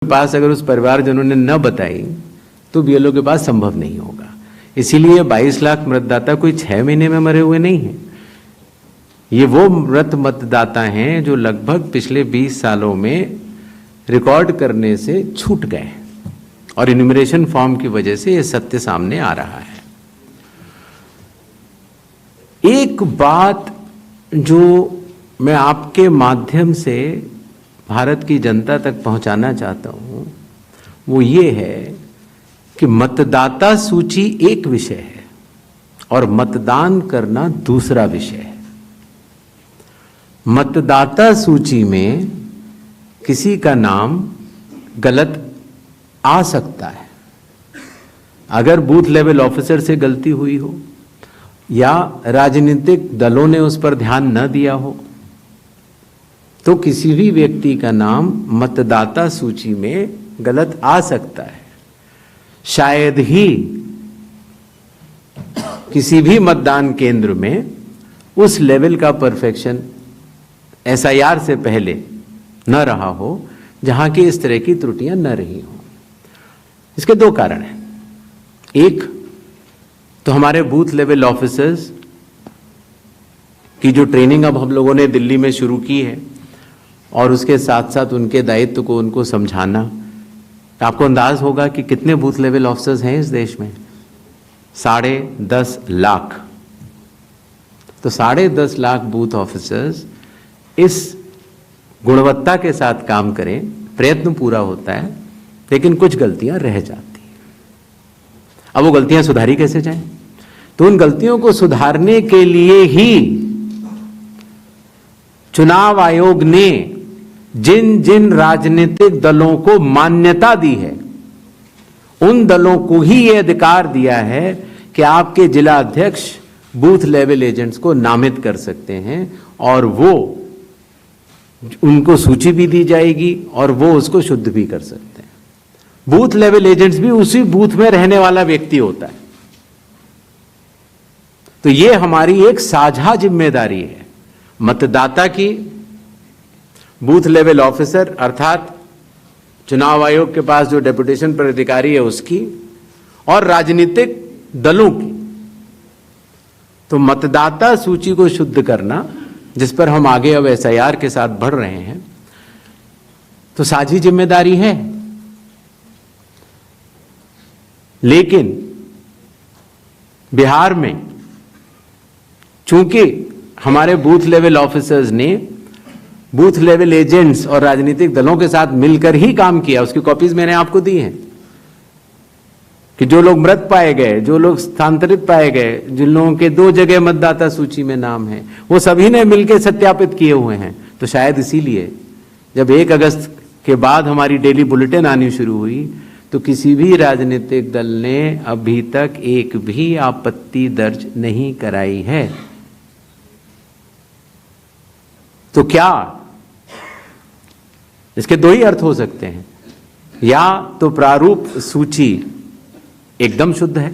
पास अगर उस परिवारजनों ने न बताई तो बीएलओ के पास संभव नहीं होगा। इसीलिए 22 लाख मतदाता कोई 6 महीने में मरे हुए नहीं हैं। ये वो मृत मतदाता हैं जो लगभग पिछले 20 सालों में रिकॉर्ड करने से छूट गए और इन्यूमरेशन फॉर्म की वजह से ये सत्य सामने आ रहा है। एक बात जो मैं आपके माध्यम से भारत की जनता तक पहुंचाना चाहता हूं वो ये है कि मतदाता सूची एक विषय है और मतदान करना दूसरा विषय है। मतदाता सूची में किसी का नाम गलत आ सकता है। अगर बूथ लेवल ऑफिसर से गलती हुई हो या राजनीतिक दलों ने उस पर ध्यान न दिया हो तो किसी भी व्यक्ति का नाम मतदाता सूची में गलत आ सकता है। शायद ही किसी भी मतदान केंद्र में उस लेवल का परफेक्शन एसआईआर से पहले न रहा हो जहां की इस तरह की त्रुटियां न रही हो। इसके दो कारण हैं। एक तो हमारे बूथ लेवल ऑफिसर्स की जो ट्रेनिंग अब हम लोगों ने दिल्ली में शुरू की है और उसके साथ साथ उनके दायित्व को उनको समझाना। आपको अंदाज होगा कि कितने बूथ लेवल ऑफिसर्स हैं इस देश में? 10.5 लाख। तो 10.5 लाख बूथ ऑफिसर्स इस गुणवत्ता के साथ काम करें, प्रयत्न पूरा होता है, लेकिन कुछ गलतियां रह जाती हैं। अब वो गलतियां सुधारी कैसे जाएं? तो उन गलतियों को सुधारने के लिए ही चुनाव आयोग ने जिन जिन राजनीतिक दलों को मान्यता दी है उन दलों को ही यह अधिकार दिया है कि आपके जिला अध्यक्ष बूथ लेवल एजेंट्स को नामित कर सकते हैं और वो उनको सूची भी दी जाएगी और वो उसको शुद्ध भी कर सकते हैं। बूथ लेवल एजेंट्स भी उसी बूथ में रहने वाला व्यक्ति होता है। तो ये हमारी एक साझा जिम्मेदारी है, मतदाता की, बूथ लेवल ऑफिसर अर्थात चुनाव आयोग के पास जो डेपुटेशन पर अधिकारी है उसकी, और राजनीतिक दलों की। तो मतदाता सूची को शुद्ध करना, जिस पर हम आगे अब एसआईआर के साथ बढ़ रहे हैं, तो साझी जिम्मेदारी है। लेकिन बिहार में चूंकि हमारे बूथ लेवल ऑफिसर्स ने बूथ लेवल एजेंट्स और राजनीतिक दलों के साथ मिलकर ही काम किया, उसकी कॉपीज मैंने आपको दी हैं कि जो लोग मृत पाए गए, जो लोग स्थानांतरित पाए गए, जिन लोगों के 2 जगह मतदाता सूची में नाम है, वो सभी ने मिलकर सत्यापित किए हुए हैं। तो शायद इसीलिए जब 1 अगस्त के बाद हमारी डेली बुलेटिन आनी शुरू हुई तो किसी भी राजनीतिक दल ने अभी तक एक भी आपत्ति दर्ज नहीं कराई है। तो क्या इसके 2 ही अर्थ हो सकते हैं? या तो प्रारूप सूची एकदम शुद्ध है,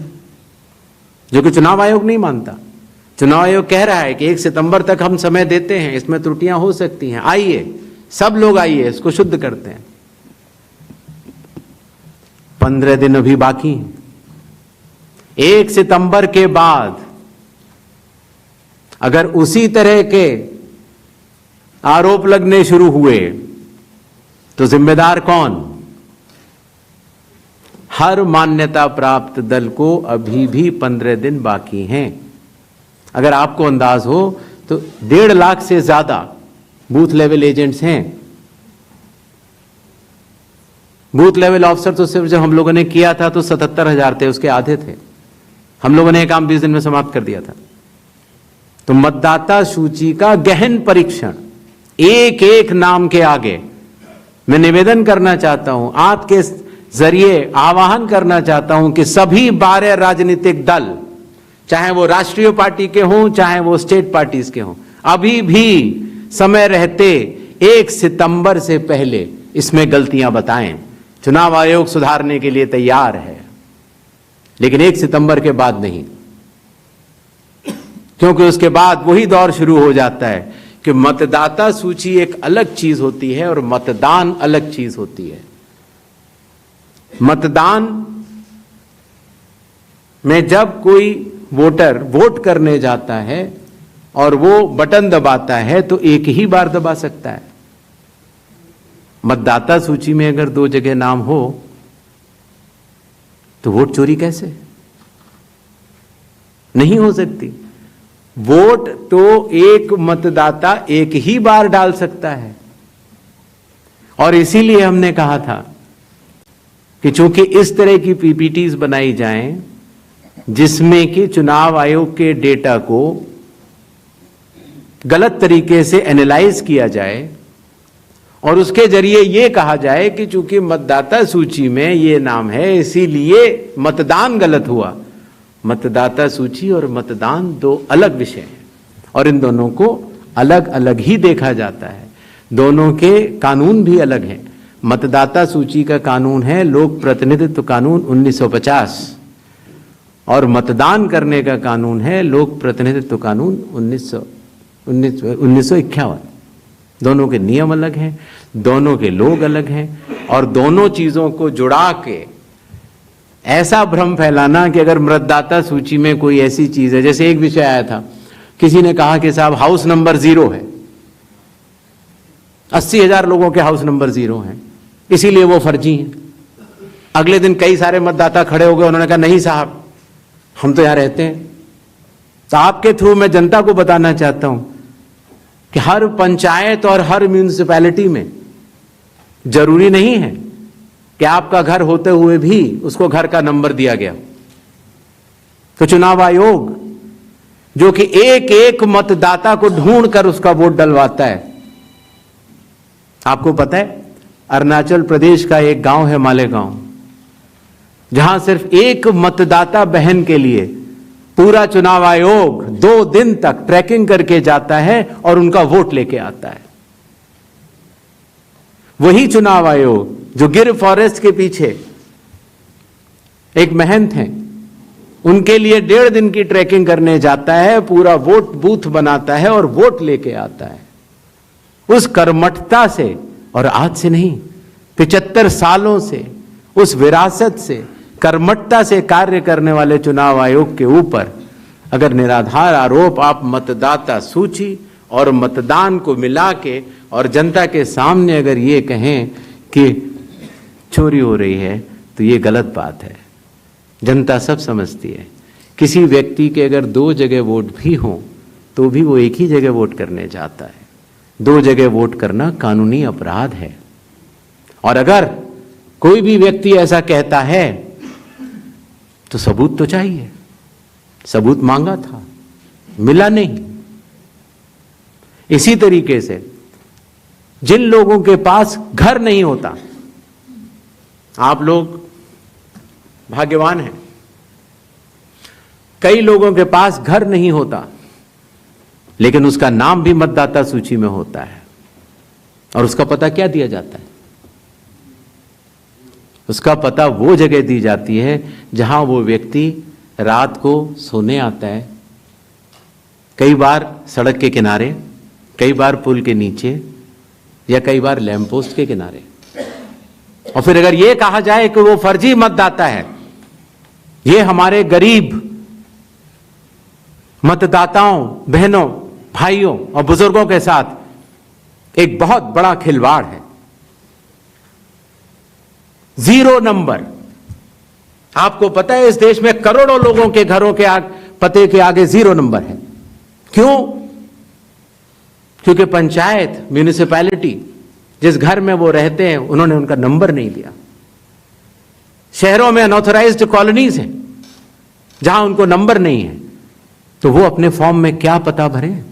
जो कि चुनाव आयोग नहीं मानता। चुनाव आयोग कह रहा है कि 1 सितंबर तक हम समय देते हैं, इसमें त्रुटियां हो सकती हैं, आइए सब लोग आइए इसको शुद्ध करते हैं। 15 दिन अभी बाकी हैं। 1 सितंबर के बाद अगर उसी तरह के आरोप लगने शुरू हुए तो जिम्मेदार कौन? हर मान्यता प्राप्त दल को अभी भी 15 दिन बाकी हैं। अगर आपको अंदाज हो तो 1.5 लाख से ज्यादा बूथ लेवल एजेंट्स हैं। बूथ लेवल ऑफिसर तो सिर्फ जब हम लोगों ने किया था तो 77,000 थे, उसके आधे थे। हम लोगों ने ये काम 20 दिन में समाप्त कर दिया था। तो मतदाता सूची का गहन परीक्षण एक एक नाम के आगे मैं निवेदन करना चाहता हूं, आपके जरिए आह्वान करना चाहता हूं कि सभी 12 राजनीतिक दल, चाहे वो राष्ट्रीय पार्टी के हों चाहे वो स्टेट पार्टीज के हों, अभी भी समय रहते 1 सितंबर से पहले इसमें गलतियां बताएं। चुनाव आयोग सुधारने के लिए तैयार है, लेकिन 1 सितंबर के बाद नहीं, क्योंकि उसके बाद वही दौर शुरू हो जाता है कि मतदाता सूची एक अलग चीज होती है और मतदान अलग चीज होती है। मतदान में जब कोई वोटर वोट करने जाता है और वो बटन दबाता है तो एक ही बार दबा सकता है। मतदाता सूची में अगर 2 जगह नाम हो तो वोट चोरी कैसे? नहीं हो सकती। वोट तो एक मतदाता एक ही बार डाल सकता है। और इसीलिए हमने कहा था कि चूंकि इस तरह की पीपीटीज बनाई जाएं जिसमें कि चुनाव आयोग के डेटा को गलत तरीके से एनालाइज किया जाए और उसके जरिए यह कहा जाए कि चूंकि मतदाता सूची में यह नाम है इसीलिए मतदान गलत हुआ। मतदाता सूची और मतदान 2 अलग विषय हैं और इन दोनों को अलग अलग ही देखा जाता है। दोनों के कानून भी अलग हैं। मतदाता सूची का कानून है लोक प्रतिनिधित्व कानून 1950 और मतदान करने का कानून है लोक प्रतिनिधित्व कानून 1951। दोनों के नियम अलग हैं, दोनों के लोग अलग हैं और दोनों चीजों को जुड़ा के ऐसा भ्रम फैलाना कि अगर मतदाता सूची में कोई ऐसी चीज है, जैसे एक विषय आया था, किसी ने कहा कि साहब हाउस नंबर 0 है, 80,000 लोगों के हाउस नंबर 0 हैं, इसीलिए वो फर्जी हैं। अगले दिन कई सारे मतदाता खड़े हो गए, उन्होंने कहा नहीं साहब हम तो यहां रहते हैं। तो आपके थ्रू मैं जनता को बताना चाहता हूं कि हर पंचायत और हर म्यूनिसिपैलिटी में जरूरी नहीं है कि आपका घर होते हुए भी उसको घर का नंबर दिया गया। तो चुनाव आयोग जो कि एक एक मतदाता को ढूंढ कर उसका वोट डलवाता है। आपको पता है अरुणाचल प्रदेश का एक गांव है मालेगांव, जहां सिर्फ एक मतदाता बहन के लिए पूरा चुनाव आयोग 2 दिन तक ट्रैकिंग करके जाता है और उनका वोट लेके आता है। वही चुनाव आयोग जो गिर फॉरेस्ट के पीछे एक महंत हैं, उनके लिए 1.5 दिन की ट्रैकिंग करने जाता है, पूरा वोट बूथ बनाता है और वोट लेके आता है। उस कर्मठता से, और आज से नहीं 75 सालों से, उस विरासत से, कर्मठता से कार्य करने वाले चुनाव आयोग के ऊपर अगर निराधार आरोप आप मतदाता सूची और मतदान को मिला के और जनता के सामने अगर ये कहें कि चोरी हो रही है तो ये गलत बात है। जनता सब समझती है। किसी व्यक्ति के अगर 2 जगह वोट भी हो तो भी वो एक ही जगह वोट करने जाता है। 2 जगह वोट करना कानूनी अपराध है। और अगर कोई भी व्यक्ति ऐसा कहता है तो सबूत तो चाहिए। सबूत मांगा था, मिला नहीं। इसी तरीके से जिन लोगों के पास घर नहीं होता, आप लोग भाग्यवान हैं, कई लोगों के पास घर नहीं होता लेकिन उसका नाम भी मतदाता सूची में होता है। और उसका पता क्या दिया जाता है? उसका पता वो जगह दी जाती है जहां वो व्यक्ति रात को सोने आता है, कई बार सड़क के किनारे, कई बार पुल के नीचे या कई बार लैंप पोस्ट के किनारे। और फिर अगर ये कहा जाए कि वो फर्जी मतदाता है, ये हमारे गरीब मतदाताओं, बहनों, भाइयों और बुजुर्गों के साथ एक बहुत बड़ा खिलवाड़ है। 0 नंबर। आपको पता है इस देश में करोड़ों लोगों के घरों के पते के आगे 0 नंबर है। क्यों? क्योंकि पंचायत, म्यूनिसिपैलिटी, जिस घर में वो रहते हैं उन्होंने उनका नंबर नहीं दिया। शहरों में अनऑथराइज्ड कॉलोनीज हैं जहां उनको नंबर नहीं है, तो वो अपने फॉर्म में क्या पता भरें?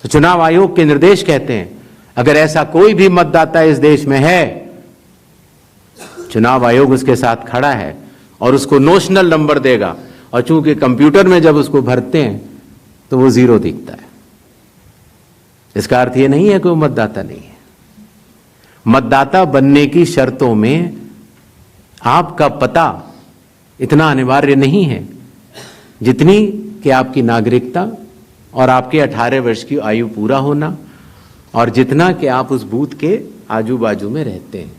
तो चुनाव आयोग के निर्देश कहते हैं अगर ऐसा कोई भी मतदाता इस देश में है, चुनाव आयोग उसके साथ खड़ा है और उसको नोशनल नंबर देगा। और चूंकि कंप्यूटर में जब उसको भरते हैं तो वो 0 दिखता है। इसका अर्थ ये नहीं है कि वो मतदाता नहीं है। मतदाता बनने की शर्तों में आपका पता इतना अनिवार्य नहीं है जितनी कि आपकी नागरिकता और आपके 18 वर्ष की आयु पूरा होना और जितना कि आप उस बूथ के आजू बाजू में रहते हैं।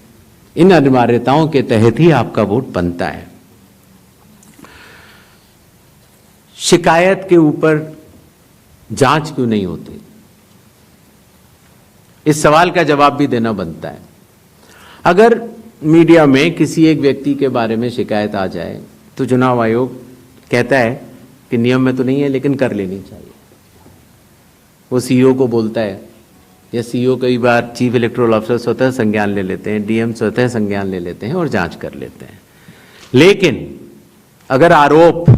इन अनिवार्यताओं के तहत ही आपका वोट बनता है। शिकायत के ऊपर जांच क्यों नहीं होती, इस सवाल का जवाब भी देना बनता है। अगर मीडिया में किसी एक व्यक्ति के बारे में शिकायत आ जाए तो चुनाव आयोग कहता है कि नियम में तो नहीं है लेकिन कर लेनी चाहिए। वो सीईओ को बोलता है, या सीईओ कई बार चीफ इलेक्टोरल ऑफिसर स्वतः संज्ञान ले लेते हैं, डीएम स्वतः संज्ञान ले लेते हैं और जांच कर लेते हैं। लेकिन अगर आरोप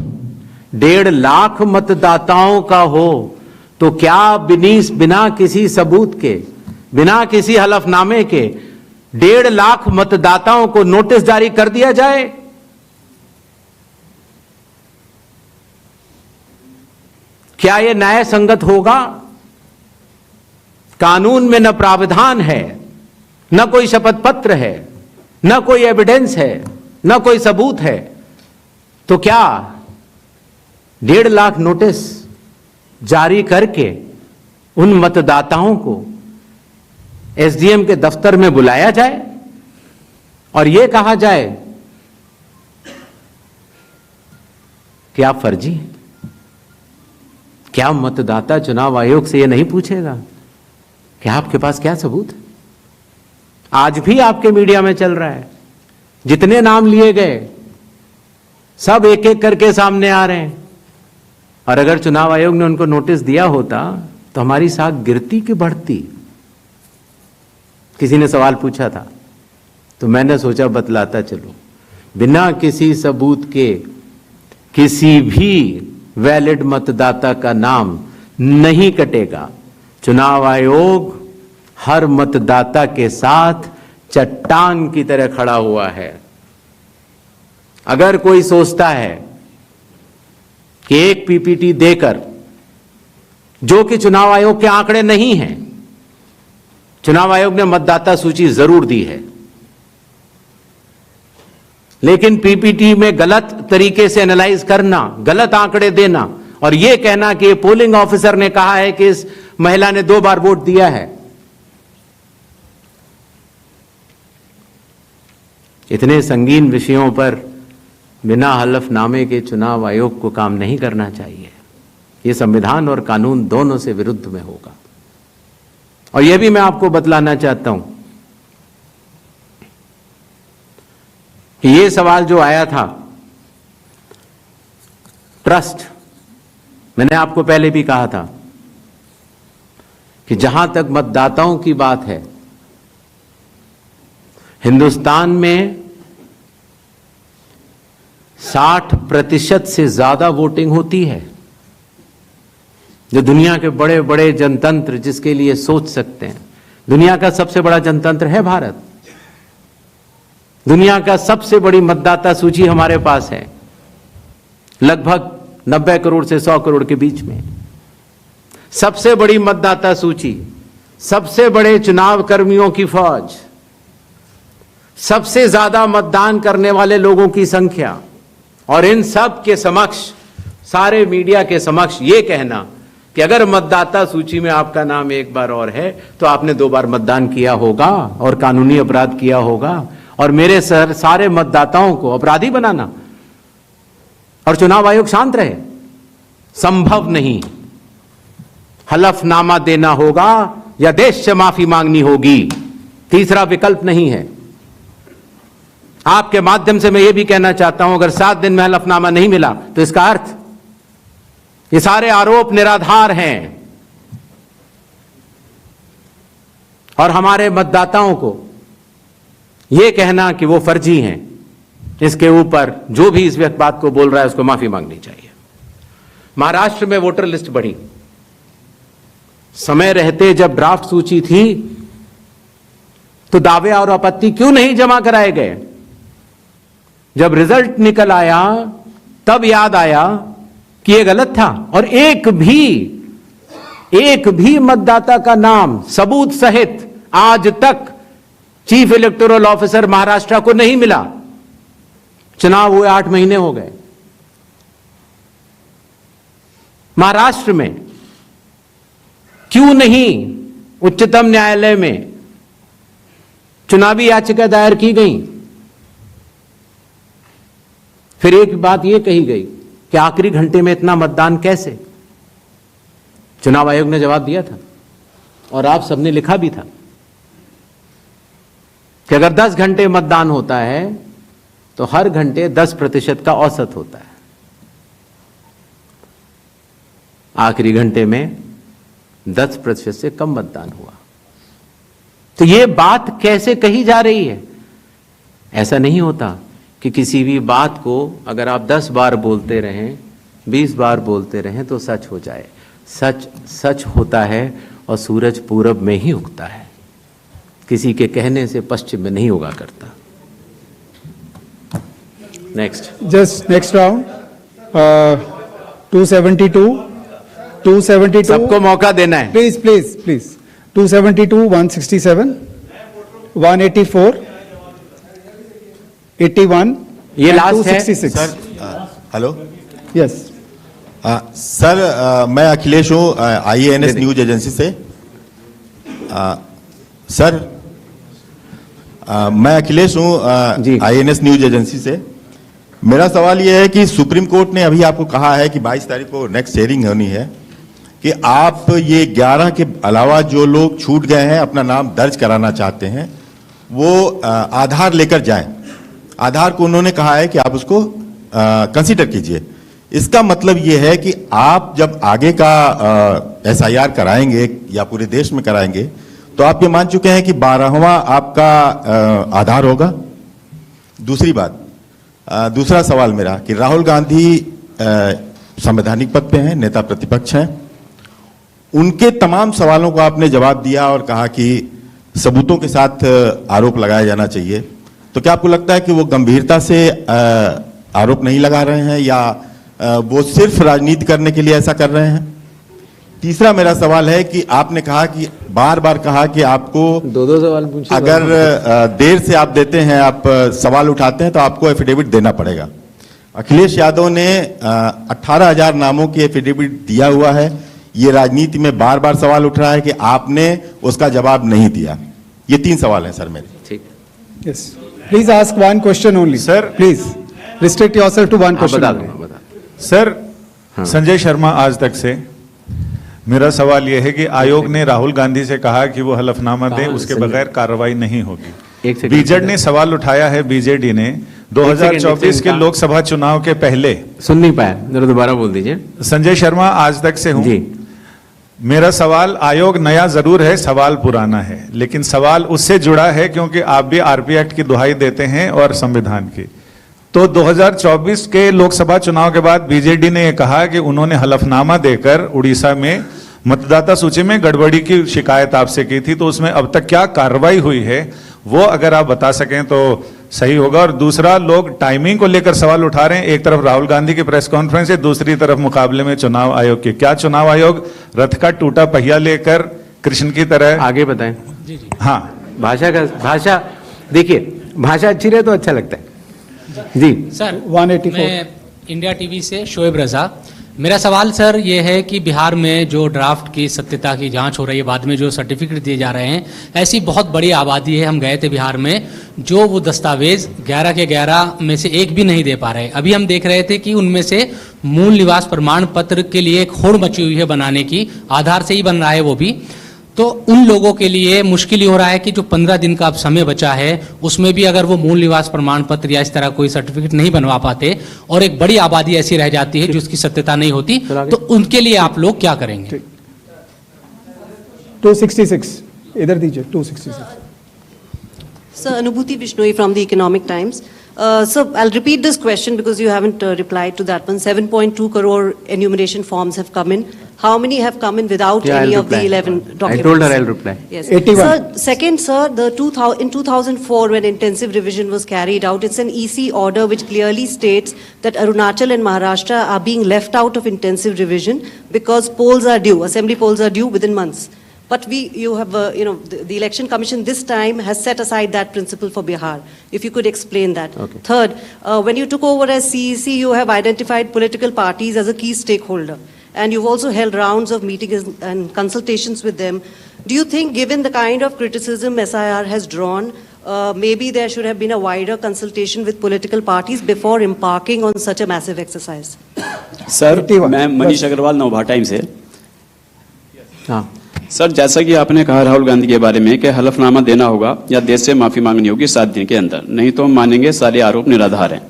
1.5 लाख मतदाताओं का हो तो क्या बिना किसी सबूत के, बिना किसी हलफनामे के 1.5 लाख मतदाताओं को नोटिस जारी कर दिया जाए? क्या यह न्याय संगत होगा? कानून में न प्रावधान है, न कोई शपथ पत्र है, न कोई एविडेंस है, न कोई सबूत है, तो क्या 1.5 लाख नोटिस जारी करके उन मतदाताओं को एसडीएम के दफ्तर में बुलाया जाए और यह कहा जाए कि आप फर्जी हैं? क्या मतदाता चुनाव आयोग से यह नहीं पूछेगा कि आपके पास क्या सबूत है? आज भी आपके मीडिया में चल रहा है, जितने नाम लिए गए सब एक एक करके सामने आ रहे हैं। और अगर चुनाव आयोग ने उनको नोटिस दिया होता तो हमारी साख गिरती कि बढ़ती? किसी ने सवाल पूछा था तो मैंने सोचा बतलाता चलो। बिना किसी सबूत के किसी भी वैलिड मतदाता का नाम नहीं कटेगा। चुनाव आयोग हर मतदाता के साथ चट्टान की तरह खड़ा हुआ है। अगर कोई सोचता है कि एक पीपीटी देकर, जो कि चुनाव आयोग के आंकड़े नहीं हैं, चुनाव आयोग ने मतदाता सूची जरूर दी है, लेकिन पीपीटी में गलत तरीके से एनालाइज करना, गलत आंकड़े देना और यह कहना कि पोलिंग ऑफिसर ने कहा है कि इस महिला ने 2 बार वोट दिया है, इतने संगीन विषयों पर बिना हलफनामे के चुनाव आयोग को काम नहीं करना चाहिए। यह संविधान और कानून दोनों से विरुद्ध में होगा। और यह भी मैं आपको बतलाना चाहता हूं कि यह सवाल जो आया था ट्रस्ट, मैंने आपको पहले भी कहा था कि जहां तक मतदाताओं की बात है, हिंदुस्तान में 60% से ज्यादा वोटिंग होती है। जो दुनिया के बड़े बड़े जनतंत्र जिसके लिए सोच सकते हैं, दुनिया का सबसे बड़ा जनतंत्र है भारत। दुनिया का सबसे बड़ी मतदाता सूची हमारे पास है, लगभग 90 करोड़ से 100 करोड़ के बीच में। सबसे बड़ी मतदाता सूची, सबसे बड़े चुनाव कर्मियों की फौज, सबसे ज्यादा मतदान करने वाले लोगों की संख्या, और इन सब के समक्ष, सारे मीडिया के समक्ष यह कहना कि अगर मतदाता सूची में आपका नाम एक बार और है तो आपने 2 बार मतदान किया होगा और कानूनी अपराध किया होगा, और मेरे सारे मतदाताओं को अपराधी बनाना और चुनाव आयोग शांत रहे, संभव नहीं। हलफनामा देना होगा या देश से माफी मांगनी होगी, तीसरा विकल्प नहीं है। आपके माध्यम से मैं यह भी कहना चाहता हूं, अगर 7 दिन में हलफनामा नहीं मिला तो इसका अर्थ ये सारे आरोप निराधार हैं और हमारे मतदाताओं को यह कहना कि वो फर्जी हैं, इसके ऊपर जो भी इस बात को बोल रहा है उसको माफी मांगनी चाहिए। महाराष्ट्र में वोटर लिस्ट बढ़ी, समय रहते जब ड्राफ्ट सूची थी तो दावे और आपत्ति क्यों नहीं जमा कराए गए? जब रिजल्ट निकल आया तब याद आया कि यह गलत था, और एक भी मतदाता का नाम सबूत सहित आज तक चीफ इलेक्टोरल ऑफिसर महाराष्ट्र को नहीं मिला। चुनाव हुए 8 महीने हो गए। महाराष्ट्र में क्यों नहीं उच्चतम न्यायालय में चुनावी याचिका दायर की गई, फिर एक बात यह कही गई कि आखिरी घंटे में इतना मतदान कैसे। चुनाव आयोग ने जवाब दिया था और आप सबने लिखा भी था कि अगर 10 घंटे मतदान होता है तो हर घंटे 10% का औसत होता है। आखिरी घंटे में 10% से कम मतदान हुआ। तो यह बात कैसे कही जा रही है? ऐसा नहीं होता कि किसी भी बात को अगर आप 10 बार बोलते रहें, 20 बार बोलते रहें तो सच हो जाए। सच सच होता है और सूरज पूरब में ही उगता है, किसी के कहने से पश्चिम में नहीं उगा करता। नेक्स्ट, जस्ट नेक्स्ट राउंड 272 सबको मौका देना है। प्लीज प्लीज प्लीज 272, 167, 184, 81, ये लास्ट है 266। सर हेलो, यस सर मैं अखिलेश हूँ IANS न्यूज एजेंसी से। सर मैं अखिलेश हूँ IANS न्यूज एजेंसी से। मेरा सवाल यह है कि सुप्रीम कोर्ट ने अभी आपको कहा है कि 22 तारीख को नेक्स्ट हियरिंग होनी है कि आप ये 11 के अलावा जो लोग छूट गए हैं अपना नाम दर्ज कराना चाहते हैं वो आधार लेकर जाएं। आधार को उन्होंने कहा है कि आप उसको कंसीडर कीजिए। इसका मतलब ये है कि आप जब आगे का SIR कराएंगे या पूरे देश में कराएंगे तो आप ये मान चुके हैं कि 12वां आपका आधार होगा। दूसरी बात, दूसरा सवाल मेरा कि राहुल गांधी संवैधानिक पद पे हैं, नेता प्रतिपक्ष हैं, उनके तमाम सवालों को आपने जवाब दिया और कहा कि सबूतों के साथ आरोप लगाया जाना चाहिए। तो क्या आपको लगता है कि वो गंभीरता से आरोप नहीं लगा रहे हैं या वो सिर्फ राजनीति करने के लिए ऐसा कर रहे हैं? तीसरा मेरा सवाल है कि आपने कहा कि बार बार कहा कि आपको दो सवाल पूछिए। अगर देर से आप देते हैं, आप सवाल उठाते हैं तो आपको एफिडेविट देना पड़ेगा। अखिलेश यादव ने 18,000 नामों की एफिडेविट दिया हुआ है। ये राजनीति में बार बार सवाल उठ रहा है कि आपने उसका जवाब नहीं दिया। ये 3 सवाल हैं सर मेरे। ठीक, yes, please ask one question only sir, please restrict yourself to one question. Sir Sanjay Sharma Aaj Tak से मेरा सवाल यह है कि आयोग ने राहुल गांधी से कहा कि वो हलफनामा दें, उसके बगैर कार्रवाई नहीं होगी। बीजेड ने सवाल उठाया है, बीजेडी ने 2024 के लोकसभा चुनाव के पहले। सुन नहीं पाया, जरा दोबारा बोल दीजिए। संजय शर्मा आज तक से हूं जी। मेरा सवाल, आयोग नया जरूर है, सवाल पुराना है, लेकिन सवाल उससे जुड़ा है क्योंकि आप भी RP एक्ट की दुहाई देते हैं और संविधान की। तो 2024 के लोकसभा चुनाव के बाद बीजेडी ने यह कहा कि उन्होंने हलफनामा देकर उड़ीसा में मतदाता सूची में गड़बड़ी की शिकायत आपसे की थी। तो उसमें अब तक क्या कार्रवाई हुई है वो अगर आप बता सकें तो सही होगा। और दूसरा, लोग टाइमिंग को लेकर सवाल उठा रहे हैं। एक तरफ राहुल गांधी की प्रेस कॉन्फ्रेंस है, दूसरी तरफ मुकाबले में चुनाव आयोग की। क्या चुनाव आयोग रथ का टूटा पहिया लेकर कृष्ण की तरह? आगे बताएं। जी जी। हाँ, भाषा देखिए, भाषा अच्छी रहे तो अच्छा लगता है जी। सर 184, मैं इंडिया टीवी से शोएब रजा। मेरा सवाल सर ये है कि बिहार में जो ड्राफ्ट की सत्यता की जांच हो रही है, बाद में जो सर्टिफिकेट दिए जा रहे हैं, ऐसी बहुत बड़ी आबादी है। हम गए थे बिहार में, जो वो दस्तावेज 11 के 11 में से एक भी नहीं दे पा रहे। अभी हम देख रहे थे कि उनमें से मूल निवास प्रमाण पत्र के लिए एक होड़ मची हुई है बनाने की, आधार से ही बन रहा है वो भी। तो उन लोगों के लिए मुश्किल ही हो रहा है कि जो 15 दिन का अब समय बचा है उसमें भी अगर वो मूल निवास प्रमाण पत्र या इस तरह कोई सर्टिफिकेट नहीं बनवा पाते और एक बड़ी आबादी ऐसी रह जाती है जिसकी सत्यता नहीं होती, तो उनके लिए आप लोग क्या करेंगे? 266 इधर दीजिए। 266 Sir, Anubhuti Bishnoi from the Economic Times. So I'll repeat this question because you haven't replied to that one. 7.2 crore enumeration forms have come in. How many have come in without any of the 11 documents? I told her I'll reply. Yes. 81. Sir, second, sir, in 2004 when intensive revision was carried out, it's an EC order which clearly states that Arunachal and Maharashtra are being left out of intensive revision because polls are due, assembly polls are due within months. But you have, the Election Commission this time has set aside that principle for Bihar. If you could explain that. Okay. Third, when you took over as CEC, you have identified political parties as a key stakeholder. And you've also held rounds of meetings and consultations with them. Do you think, given the kind of criticism SIR has drawn, maybe there should have been a wider consultation with political parties before embarking on such a massive exercise. Sir, मैं Manish Agarwal Navbharat times से। हाँ sir, जैसा कि आपने कहा राहुल गांधी के बारे में कि हलफनामा देना होगा या देश से माफी मांगनी होगी 7 दिन के अंदर, नहीं तो हम मानेंगे सारे आरोप निराधार हैं।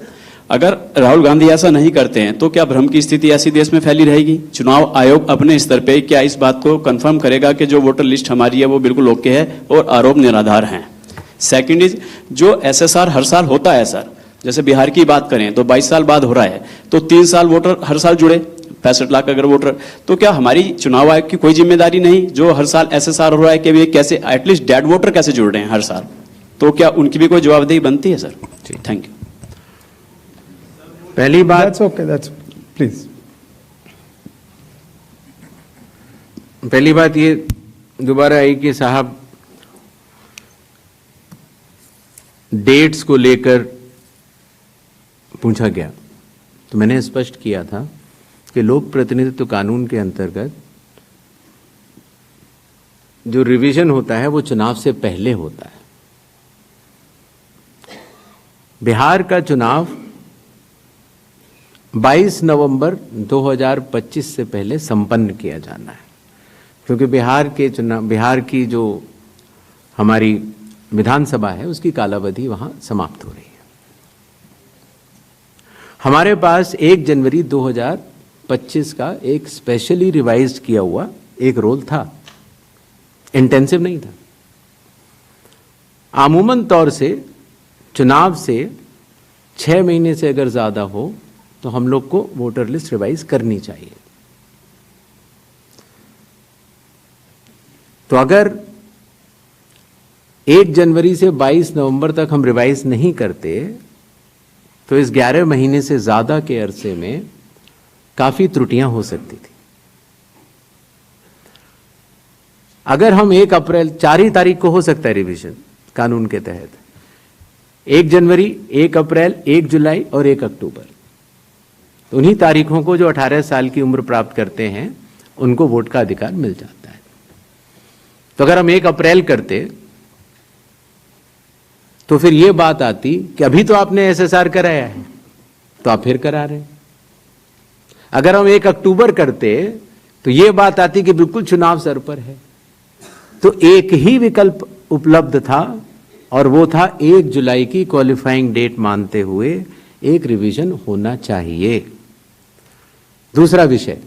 अगर राहुल गांधी ऐसा नहीं करते हैं तो क्या भ्रम की स्थिति ऐसी देश में फैली रहेगी? चुनाव आयोग अपने स्तर पे क्या इस बात को कंफर्म करेगा कि जो वोटर लिस्ट हमारी है वो बिल्कुल ओके है और आरोप निराधार हैं? सेकंड इज, जो एसएसआर हर साल होता है सर, जैसे बिहार की बात करें तो 22 साल बाद हो रहा है, तो 3 साल वोटर हर साल जुड़े, 65 लाख अगर वोटर, तो क्या हमारी चुनाव आयोग की कोई जिम्मेदारी नहीं जो हर साल एसएसआर हो रहा है कि वे कैसे एटलीस्ट डेड वोटर कैसे जुड़ रहे हैं हर साल, तो क्या उनकी भी कोई जवाबदेही बनती है सर? Thank you. पहली बात, That's okay, that's, please. पहली बात ये दोबारा आई कि साहब डेट्स को लेकर पूछा गया, तो मैंने स्पष्ट किया था कि लोक प्रतिनिधित्व कानून के अंतर्गत जो रिवीजन होता है वो चुनाव से पहले होता है। बिहार का चुनाव 22 नवंबर 2025 से पहले संपन्न किया जाना है, क्योंकि बिहार की जो हमारी विधानसभा है उसकी कालावधि वहां समाप्त हो रही है। हमारे पास 1 जनवरी 2025 का एक स्पेशली रिवाइज किया हुआ एक रोल था, इंटेंसिव नहीं था। आमूमन तौर से चुनाव से 6 महीने से अगर ज्यादा हो तो हम लोग को वोटर लिस्ट रिवाइज करनी चाहिए। तो अगर 1 जनवरी से 22 नवंबर तक हम रिवाइज नहीं करते तो इस 11 महीने से ज्यादा के अरसे में काफी त्रुटियां हो सकती थी। अगर हम 1 अप्रैल 4 ही तारीख को हो सकता है रिवीजन कानून के तहत, 1 जनवरी, 1 अप्रैल, 1 जुलाई और 1 अक्टूबर, तो उन्हीं तारीखों को जो 18 साल की उम्र प्राप्त करते हैं उनको वोट का अधिकार मिल जाता है। तो अगर हम 1 अप्रैल करते तो फिर यह बात आती कि अभी तो आपने एसएसआर कराया है तो आप फिर करा रहे हैं। अगर हम 1 अक्टूबर करते तो यह बात आती कि बिल्कुल चुनाव सर पर है। तो एक ही विकल्प उपलब्ध था और वो था 1 जुलाई की क्वालिफाइंग डेट मानते हुए एक रिवीजन होना चाहिए। दूसरा विषय,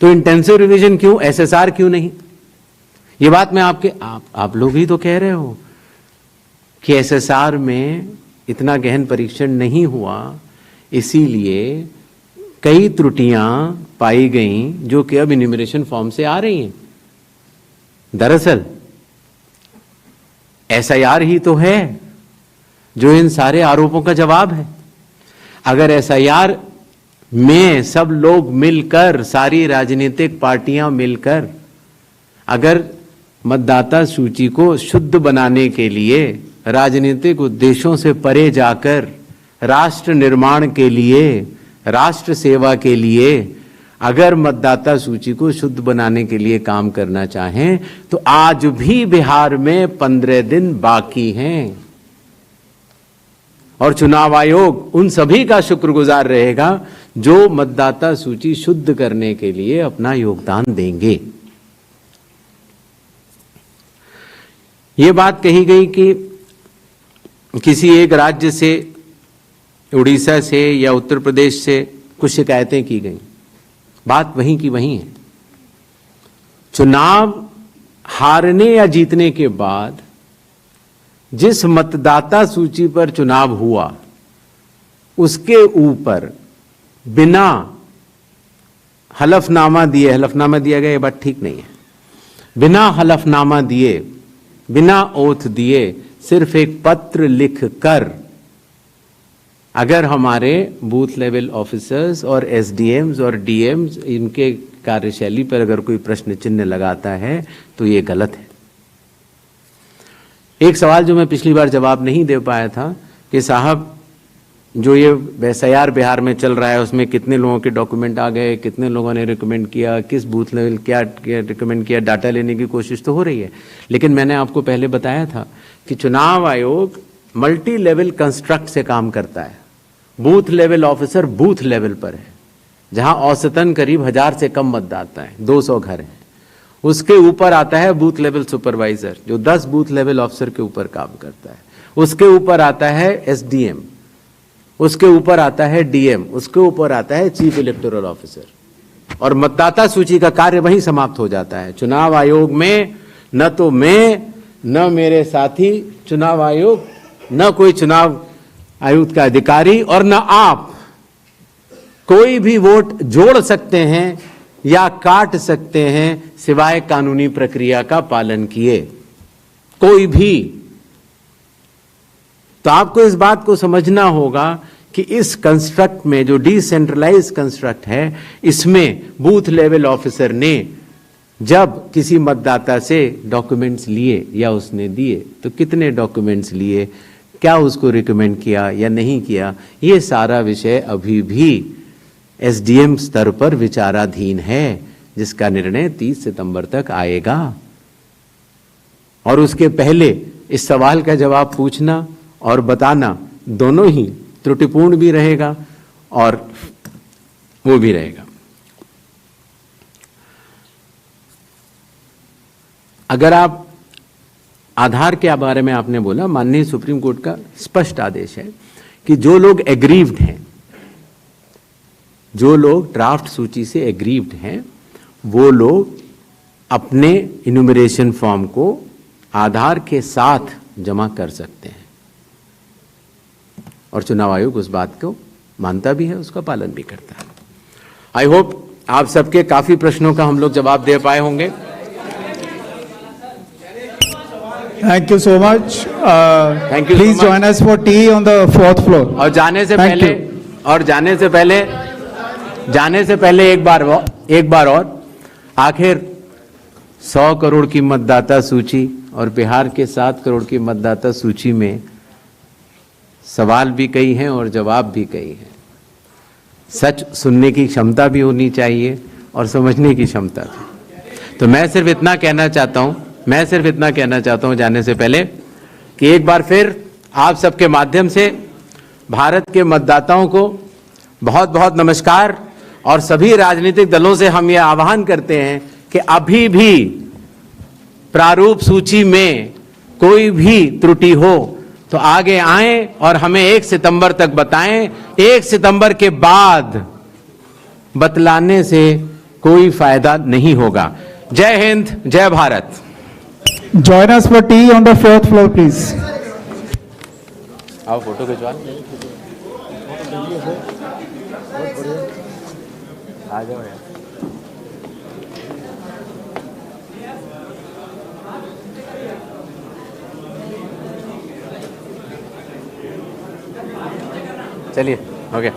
तो इंटेंसिव रिवीजन क्यों, एसएसआर क्यों नहीं? ये बात मैं आप लोग ही तो कह रहे हो कि एसएसआर में इतना गहन परीक्षण नहीं हुआ, इसीलिए कई त्रुटियां पाई गईं जो कि अब इन्यूमरेशन फॉर्म से आ रही हैं। दरअसल एसआईआर ही तो है जो इन सारे आरोपों का जवाब है। अगर एसआईआर में सब लोग मिलकर, सारी राजनीतिक पार्टियां मिलकर अगर मतदाता सूची को शुद्ध बनाने के लिए, राजनीतिक उद्देश्यों से परे जाकर राष्ट्र निर्माण के लिए, राष्ट्र सेवा के लिए अगर मतदाता सूची को शुद्ध बनाने के लिए काम करना चाहें तो आज भी बिहार में 15 दिन बाकी हैं और चुनाव आयोग उन सभी का शुक्रगुजार रहेगा जो मतदाता सूची शुद्ध करने के लिए अपना योगदान देंगे। ये बात कही गई कि किसी एक राज्य से, उड़ीसा से या उत्तर प्रदेश से कुछ शिकायतें की गई। बात वहीं की वहीं है। चुनाव हारने या जीतने के बाद जिस मतदाता सूची पर चुनाव हुआ उसके ऊपर बिना हलफनामा दिए, हलफनामा दिया गया ये बात ठीक नहीं है, बिना हलफनामा दिए, बिना ओथ दिए, सिर्फ एक पत्र लिखकर अगर हमारे बूथ लेवल ऑफिसर्स और एसडीएम्स और डीएम्स इनके कार्यशैली पर अगर कोई प्रश्न चिन्ह लगाता है तो ये गलत है। एक सवाल जो मैं पिछली बार जवाब नहीं दे पाया था कि साहब जो ये SIR बिहार में चल रहा है उसमें कितने लोगों के डॉक्यूमेंट आ गए, कितने लोगों ने रिकमेंड किया, किस बूथ लेवल क्या रिकमेंड किया, डाटा लेने की कोशिश तो हो रही है। लेकिन मैंने आपको पहले बताया था कि चुनाव आयोग मल्टी लेवल कंस्ट्रक्ट से काम करता है। Booth level officer booth level पर है, जहां औसतन करीब 1000 से कम मतदाता है, 200 घर हैं। उसके ऊपर आता है बूथ लेवल सुपरवाइजर, जो 10 बूथ लेवल ऑफिसर के ऊपर काम करता है। उसके ऊपर आता है SDM, उसके ऊपर आता है DM, उसके ऊपर आता है चीफ इलेक्टोरल ऑफिसर, और मतदाता सूची का कार्य वहीं समाप्त हो जाता है। चुनाव आयोग में न तो मैं, न मेरे साथी चुनाव आयोग, न कोई चुनाव आयुक्त का अधिकारी, और न आप कोई भी वोट जोड़ सकते हैं या काट सकते हैं सिवाय कानूनी प्रक्रिया का पालन किए, कोई भी। तो आपको इस बात को समझना होगा कि इस कंस्ट्रक्ट में, जो डिसेंट्रलाइज कंस्ट्रक्ट है, इसमें बूथ लेवल ऑफिसर ने जब किसी मतदाता से डॉक्यूमेंट्स लिए या उसने दिए तो कितने डॉक्यूमेंट्स लिए, क्या उसको रिकमेंड किया या नहीं किया, ये सारा विषय अभी भी SDM स्तर पर विचाराधीन है, जिसका निर्णय 30 सितंबर तक आएगा। और उसके पहले इस सवाल का जवाब पूछना और बताना दोनों ही त्रुटिपूर्ण भी रहेगा और वो भी रहेगा। अगर आप आधार के बारे में आपने बोला, माननीय सुप्रीम कोर्ट का स्पष्ट आदेश है कि जो लोग एग्रीव्ड हैं, जो लोग ड्राफ्ट सूची से एग्रीव्ड हैं, वो लोग अपने इन्यूमरेशन फॉर्म को आधार के साथ जमा कर सकते हैं, और चुनाव आयोग उस बात को मानता भी है, उसका पालन भी करता है। आई होप आप सबके काफी प्रश्नों का हम लोग जवाब दे पाए होंगे। Thank you so much. Thank you. Please so join us for tea on the 4th floor. और जाने से Thank पहले you. और जाने से पहले एक बार और आखिर 100 करोड़ की मतदाता सूची और बिहार के 7 करोड़ की मतदाता सूची में सवाल भी कई हैं और जवाब भी कई हैं। सच सुनने की क्षमता भी होनी चाहिए और समझने की क्षमता भी। तो मैं सिर्फ इतना कहना चाहता हूं जाने से पहले कि एक बार फिर आप सबके माध्यम से भारत के मतदाताओं को बहुत बहुत नमस्कार। और सभी राजनीतिक दलों से हम यह आह्वान करते हैं कि अभी भी प्रारूप सूची में कोई भी त्रुटि हो तो आगे आएं और हमें 1 सितंबर तक बताएं। 1 सितंबर के बाद बतलाने से कोई फायदा नहीं होगा। जय हिंद, जय Bharat. Join us for tea on the 4th floor, please. आओ फोटो खिंचवा आ जाओ यार। चलिए, ओके।